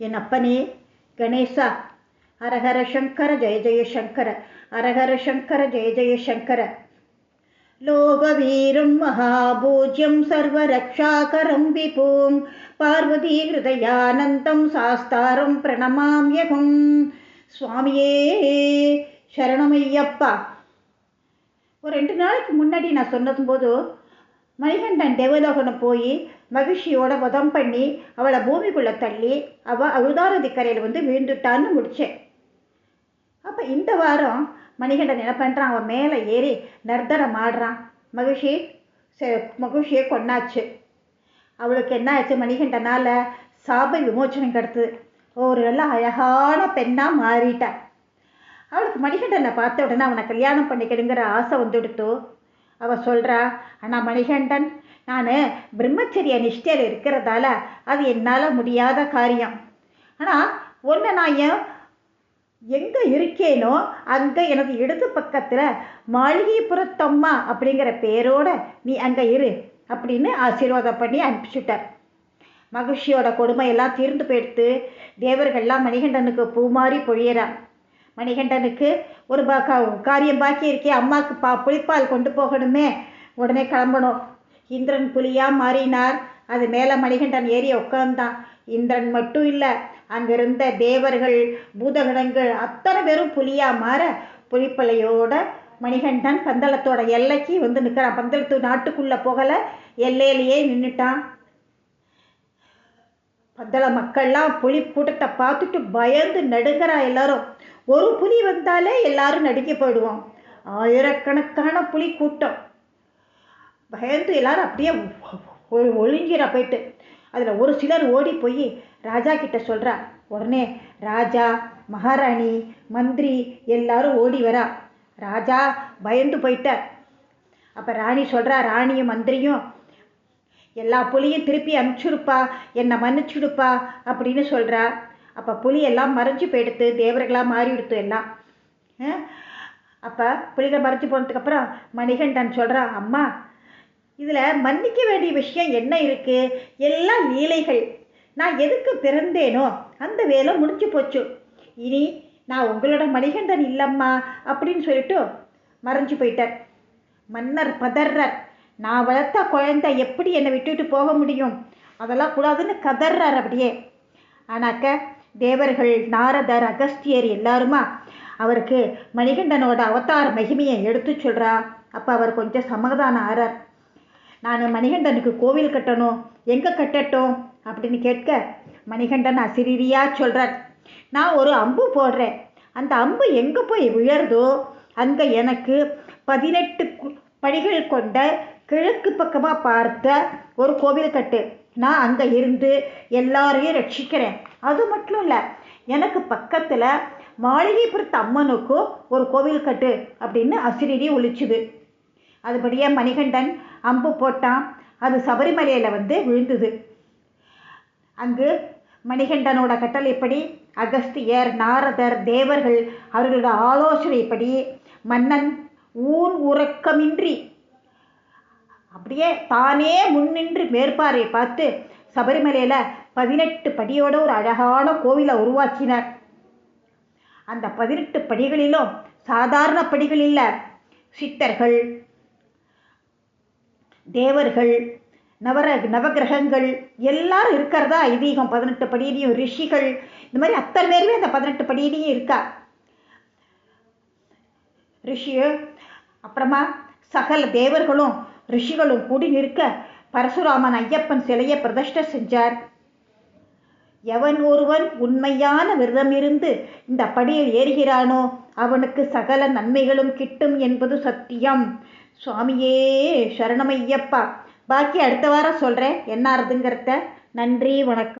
என் அப்பனே கணேசா, ஹரஹர சங்கர ஜெய ஜெய சங்கர, ஹரஹர சங்கர ஜெய ஜெய சங்கர. லோகவீரம் மகாபூஜ்யம் சர்வரக்ஷாகரம் விபூம் பார்வதி ஹிருதயானந்தம் சாஸ்தாரம் பிரணமாம்யகம். சுவாமியே சரணமையப்பா. ஒரு 2 நாளைக்கு முன்னாடி நான் சொன்னதும் போது மணிகண்டன் தேவலோகனம் போய் மகிழ்ச்சியோட வதம் பண்ணி அவளை பூமிக்குள்ளே தள்ளி அவள் அழுதாரதி கரையில் விழுந்துட்டான்னு முடித்தேன். அப்போ இந்த வாரம் மணிகண்டன் என்ன பண்ணுறான், அவன் மேலே ஏறி நர்த்தனம் ஆடுறான். மகிழ்ச்சியை கொண்டாச்சு. அவளுக்கு என்ன ஆச்சு, மணிகண்டனால் சாப விமோச்சனம் கிடைத்தது. ஒரு நல்ல அழகான பெண்ணாக மாறிட்டான். அவளுக்கு மணிகண்டனை பார்த்த உடனே அவனை கல்யாணம் பண்ணிக்கிடுங்கிற ஆசை வந்துடுத்து. அவள் சொல்கிறா, ஆனால் மணிகண்டன், நான் பிரம்மச்சரிய நிஷ்டையில் இருக்கிறதால அது என்னால் முடியாத காரியம். ஆனால் ஒன்று நான் எங்கே இருக்கேனோ அங்கே எனக்கு இடது பக்கத்தில் மாளிகைப்புறத்தம்மா அப்படிங்கிற பேரோட நீ அங்கே இரு அப்படின்னு ஆசீர்வாதம் பண்ணி அனுப்பிச்சுட்டார். மகிழ்ச்சியோட கொடுமையெல்லாம் தீர்ந்து போயிடுத்து. தேவர்கள்லாம் மணிகண்டனுக்கு பூமாரி பொழியறான். மணிகண்டனுக்கு ஒரு காரியம் பாக்கி இருக்கே, அம்மாவுக்கு புலிப்பால் கொண்டு போகணுமே, உடனே கிளம்பணும். இந்திரன் புலியாக மாறினார். அது மேலே மணிகண்டன் ஏறி உட்கார்ந்தான். இந்திரன் மட்டும் இல்லை, அங்கிருந்த தேவர்கள் பூதகணங்கள் அத்தனை பேரும் புலியாக மாற புலிப்பலையோட மணிகண்டன் பந்தளத்தோட எல்லைக்கு நிற்கிறான். பந்தளத்து நாட்டுக்குள்ளே போகலை, எல்லையிலேயே நின்றுட்டான். பந்தள மக்கள்லாம் புலி கூட்டத்தை பார்த்துட்டு பயந்து நடுக்கிறா. எல்லாரும் ஒரு புலி வந்தாலே எல்லாரும் நடுக்கி போயிடுவோம். ஆயிரக்கணக்கான புலி கூட்டம் பயந்து எல்லாரும் அப்படியே ஒழுங்கிறா போயிட்டு. அதில் ஒரு சிலர் ஓடி போய் ராஜா கிட்ட சொல்கிறா. உடனே ராஜா, மகாராணி, மந்திரி எல்லாரும் ஓடி வரா. ராஜா பயந்து போயிட்டார். அப்போ ராணி சொல்கிறா, ராணியும் மந்திரியும் எல்லா புலியும் திருப்பி அனுப்பிச்சுடுப்பா, என்னை மன்னிச்சுடுப்பா அப்படின்னு சொல்கிறா. அப்போ புலி எல்லாம் மறைஞ்சு போயிடுத்து, தேவர்களாக மாறிவிடுத்து எல்லாம். அப்போ புலிகள் மறைஞ்சு போனதுக்கப்புறம் மணிகண்டன் சொல்கிறான், அம்மா இதில் மன்னிக்க வேண்டிய விஷயம் என்ன இருக்குது, எல்லாம் லீலைகள். நான் எதுக்கு பிறந்தேனோ அந்த வேலை முடிஞ்சு போச்சு. இனி நான் உங்களோட மணிகண்டன் இல்லைம்மா அப்படின்னு சொல்லிட்டு மறைஞ்சு போயிட்டார். மன்னர் பதர்றார். நான் வளர்த்த குழந்தை எப்படி என்னை விட்டுட்டு போக முடியும், அதெல்லாம் கூடாதுன்னு கதர்றார் அப்படியே. ஆனாக்க தேவர்கள், நாரதர், அகஸ்தியர் எல்லாருமா அவருக்கு மணிகண்டனோட அவதார மகிமையை எடுத்து சொல்கிறா. அப்போ அவர் கொஞ்சம் சமாதானம் ஆறார். நான் மணிகண்டனுக்கு கோவில் கட்டணும், எங்கே கட்டட்டும் அப்படின்னு கேட்க மணிகண்டன் அசிரியாக சொல்கிறார், நான் ஒரு அம்பு போடுறேன், அந்த அம்பு எங்கே போய் விழறதோ அங்கே எனக்கு 18 படிகள் கொண்ட கிழக்கு பக்கமாக பார்த்த ஒரு கோவில் கட்டு, நான் அங்கே இருந்து எல்லாரையும் ரட்சிக்கிறேன். அது மட்டும் இல்லை, எனக்கு பக்கத்தில் மாளிகைப்புறத்து அம்மனுக்கும் ஒரு கோவில் கட்டு அப்படின்னு அசிரிரி ஒழிச்சுது. அதுபடியே மணிகண்டன் அம்பு போட்டான். அது சபரிமலையில் விழுந்தது. அங்கு மணிகண்டனோட கட்டளைப்படி அகஸ்தியர், நாரதர், தேவர்கள் அவர்களோட ஆலோசனைப்படி மன்னன் உறக்கமின்றி அப்படியே தானே முன்னின்று மேற்பார்வை பார்த்து சபரிமலையில் 18 படியோட ஒரு அழகான கோவிலை உருவாக்கினார். அந்த 18 படிகளிலும் சாதாரண படிகள் இல்லை, சித்தர்கள், தேவர்கள், நவகிரகங்கள் எல்லாரும் இருக்கிறதா ஐதீகம். 18 படியிலையும் ரிஷிகள், இந்த மாதிரி அத்தனை பேருமே அந்த 18 படியிலையும் இருக்கா. அப்புறமா சகல தேவர்களும் ரிஷிகளும் கூடி நிற்க பரசுராமன் ஐயப்பன் சிலையை பிரதிஷ்டை செஞ்சார். எவன் ஒருவன் உண்மையான விரதம் இருந்து இந்த படியில் ஏறுகிறானோ அவனுக்கு சகல நன்மைகளும் கிட்டும் என்பது சத்தியம். சுவாமியே சரணமையப்பா. பாக்கி அடுத்த வாரம் சொல்கிறேன் என்ன ஆறுதுங்கிறத. நன்றி, வணக்கம்.